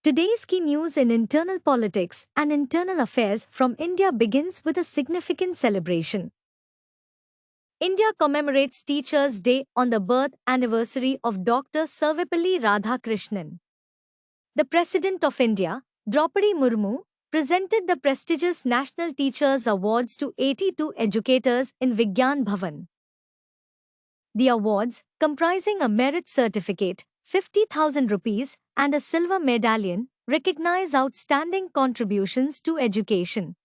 Today's key news in internal politics and internal affairs from India begins with a significant celebration. India commemorates Teachers' Day on the birth anniversary of Dr. Sarvepalli Radhakrishnan. The President of India, Draupadi Murmu, presented the prestigious National Teachers Awards to 82 educators in Vigyan Bhavan. The awards, comprising a merit certificate, 50,000 rupees, and a silver medallion, recognize outstanding contributions to education.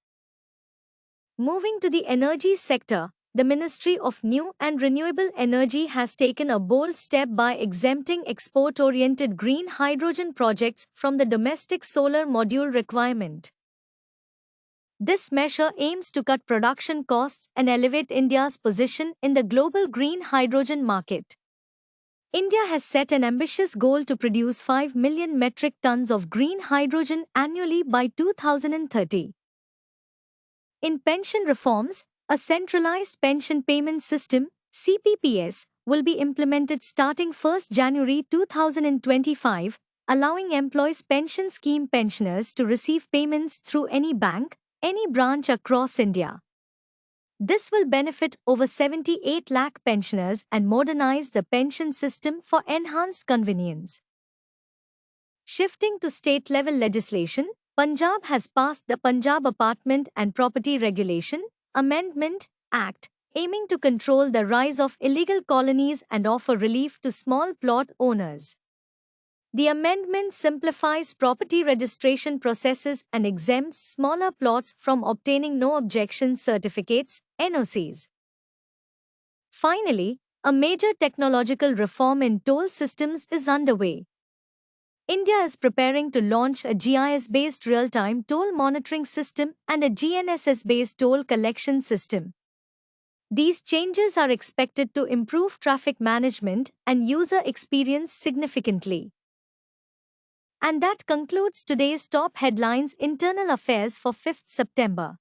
Moving to the energy sector, the Ministry of New and Renewable Energy has taken a bold step by exempting export-oriented green hydrogen projects from the domestic solar module requirement. This measure aims to cut production costs and elevate India's position in the global green hydrogen market. India has set an ambitious goal to produce 5 million metric tons of green hydrogen annually by 2030. In pension reforms, a centralized pension payment system, CPPS, will be implemented starting 1 January 2025, allowing employees' pension scheme pensioners to receive payments through any bank, any branch across India. This will benefit over 78 lakh pensioners and modernize the pension system for enhanced convenience. Shifting to state-level legislation, Punjab has passed the Punjab Apartment and Property Regulation Amendment Act, aiming to control the rise of illegal colonies and offer relief to small plot owners. The amendment simplifies property registration processes and exempts smaller plots from obtaining no objection certificates, NOCs. Finally, a major technological reform in toll systems is underway. India is preparing to launch a GIS-based real-time toll monitoring system and a GNSS-based toll collection system. These changes are expected to improve traffic management and user experience significantly. And that concludes today's top headlines internal affairs for 5th September.